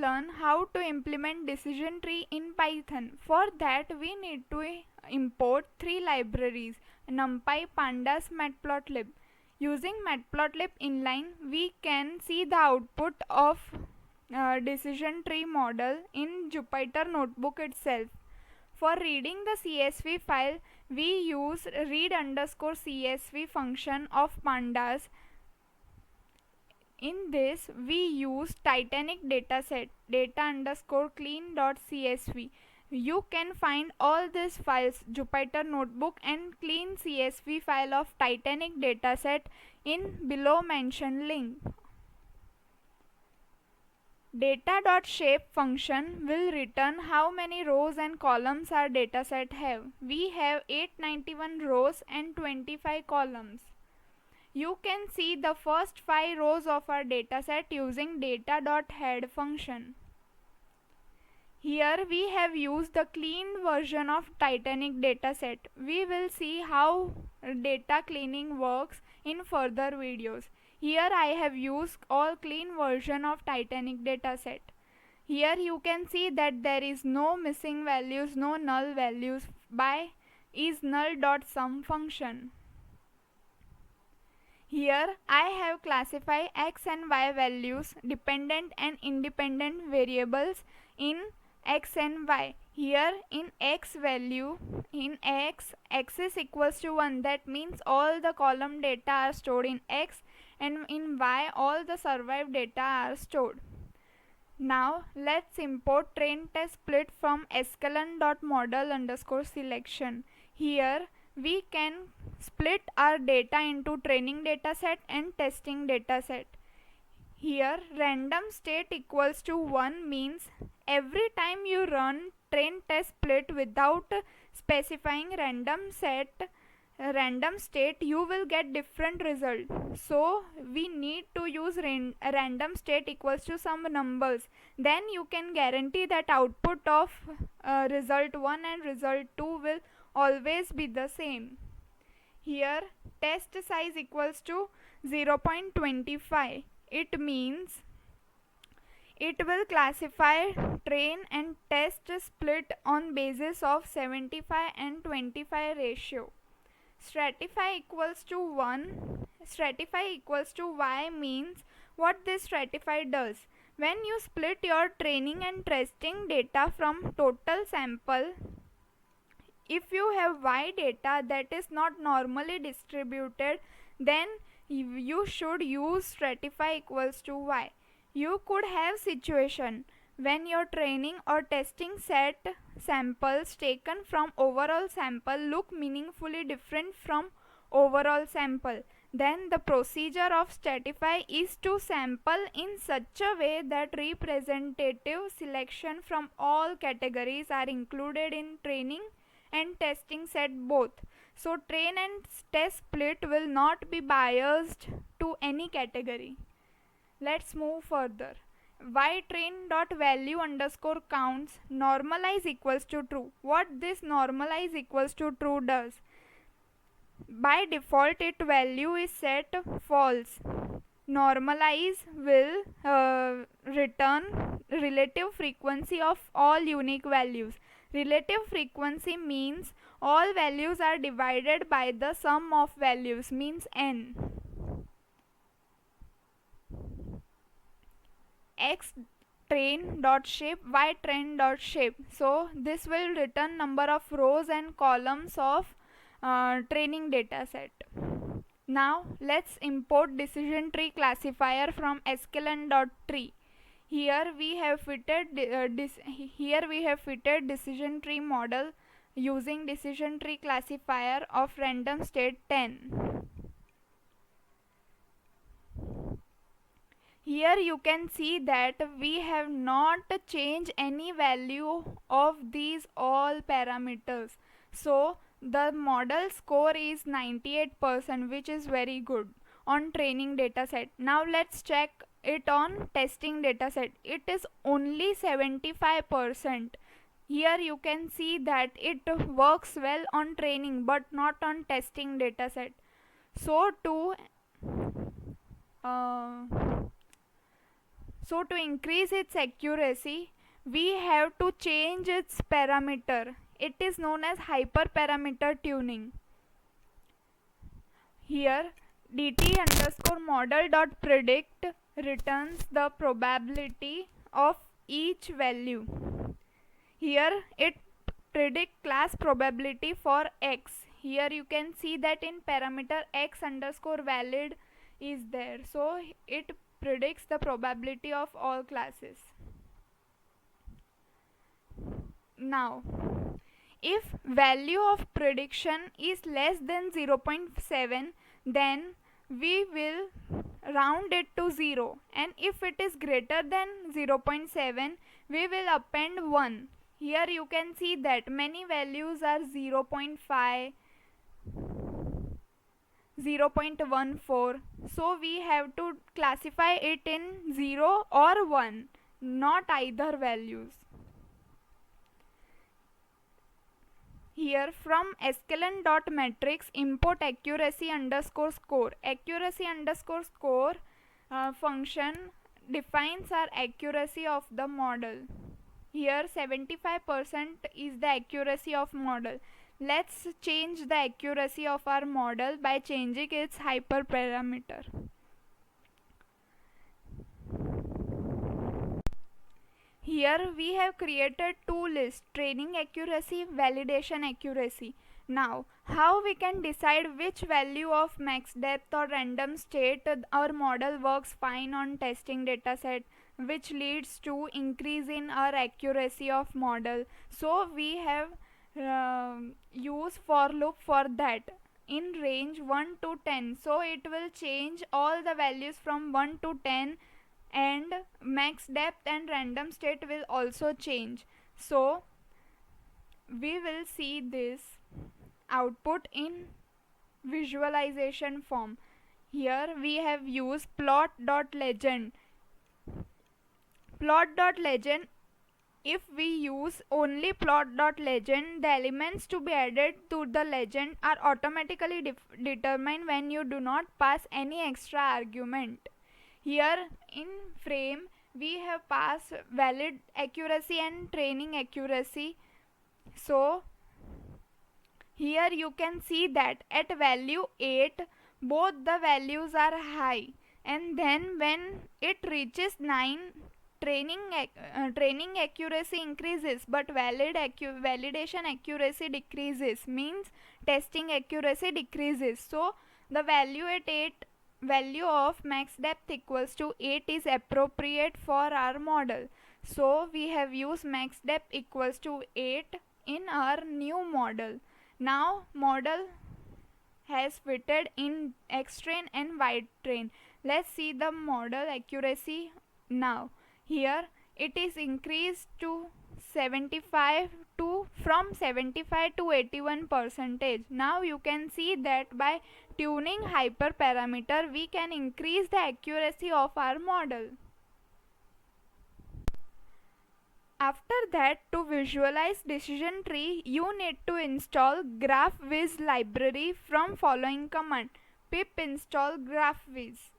learn how to implement decision tree in Python. For that we need to import three libraries: NumPy, Pandas, Matplotlib. Using Matplotlib inline, we can see the output of decision tree model in Jupyter Notebook itself. For reading the CSV file, we use read_CSV function of Pandas. In this, we use Titanic dataset data_clean.csv. You can find all these files, Jupyter Notebook and clean CSV file of Titanic dataset, in below mentioned link. Data.shape function will return how many rows and columns our dataset have. We have 891 rows and 25 columns. You can see the first 5 rows of our dataset using data.head function. Here we have used the cleaned version of Titanic dataset. We will see how data cleaning works in further videos. Here I have used all clean version of Titanic dataset. Here you can see that there is no missing values, no null values by isNull.sum function. Here I have classified x and y values, dependent and independent variables, in x and y. Here in x value, in x is equals to 1, that means all the column data are stored in x, and in y all the survived data are stored. Now let's import train test split from sklearn.model_selection. Here we can split our data into training dataset and testing dataset. Here random state equals to 1 means every time you run train test split without specifying random state, you will get different result. So we need to use random state equals to some numbers. Then you can guarantee that output of result 1 and result 2 will always be the same. Here test size equals to 0.25. It means it will classify train and test split on basis of 75 and 25 ratio. Stratify equals to 1. Stratify equals to y means what this stratify does. When you split your training and testing data from total sample, if you have y data that is not normally distributed, then you should use stratify equals to y. You could have situation when your training or testing set samples taken from overall sample look meaningfully different from overall sample. Then the procedure of stratify is to sample in such a way that representative selection from all categories are included in training and testing set both. So train and test split will not be biased to any category. Let's move further. yTrain.value_counts normalize equals to true. What this normalize equals to true does? By default its value is set false. Normalize will return relative frequency of all unique values. Relative frequency means all values are divided by the sum of values, means n. X train.shape, y train.shape. So this will return number of rows and columns of training dataset. Now let's import decision tree classifier from sklearn.tree. Here we have fitted decision tree model using decision tree classifier of random state 10. Here you can see that we have not changed any value of these all parameters. So the model score is 98%, which is very good on training dataset. Now let's check it on testing dataset. It is only 75%. Here you can see that it works well on training but not on testing dataset. So to So to increase its accuracy, we have to change its parameter. It is known as hyperparameter tuning. Here dt underscore model dot predict returns the probability of each value. Here it predict class probability for x. Here you can see that in parameter x underscore valid is there, so it predicts the probability of all classes. Now if value of prediction is less than 0.7, then we will round it to 0, and if it is greater than 0.7, we will append 1. Here you can see that many values are 0.5, 0.14, so we have to classify it in 0 or 1, not either values. Here from sklearn.metrics import accuracy underscore score. Accuracy underscore score function defines our accuracy of the model. Here 75% is the accuracy of model. Let's change the accuracy of our model by changing its hyperparameter. Here we have created two lists: training accuracy, validation accuracy. Now how we can decide which value of max depth or random state our model works fine on testing dataset, which leads to increase in our accuracy of model. So we have use for loop for that in range 1 to 10, so it will change all the values from 1 to 10, and max depth and random state will also change. So we will see this output in visualization form. Here we have used plot.legend. Plot.legend, if we use only plot.legend, the elements to be added to the legend are automatically determined when you do not pass any extra argument. Here in frame we have passed valid accuracy and training accuracy. So here you can see that at value 8 both the values are high, and then when it reaches 9, training accuracy increases but validation accuracy decreases, means testing accuracy decreases. So the value at 8, value of max depth equals to 8 is appropriate for our model. So we have used max depth equals to 8 in our new model. Now model has fitted in X-train and Y-train. Let's see the model accuracy now. Here it is increased to 75 to from 75 to 81%. Now you can see that by tuning hyperparameter we can increase the accuracy of our model. After that, to visualize decision tree, you need to install GraphViz library from following command: pip install GraphViz.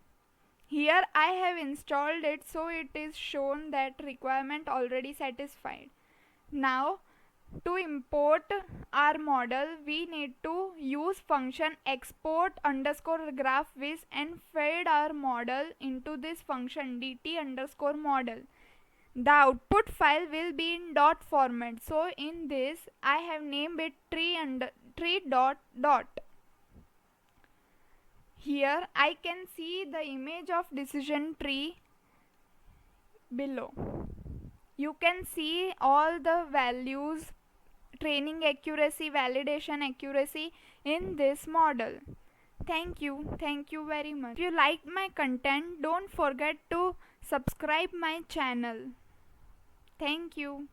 Here I have installed it, so it is shown that requirement already satisfied. Now to import our model, we need to use function export underscore GraphViz and feed our model into this function dt underscore model. The output file will be in dot format, so in this I have named it tree dot dot. Here I can see the image of decision tree below. You can see all the values, training accuracy, validation accuracy in this model. Thank you very much. If you like my content, don't forget to subscribe my channel. Thank you.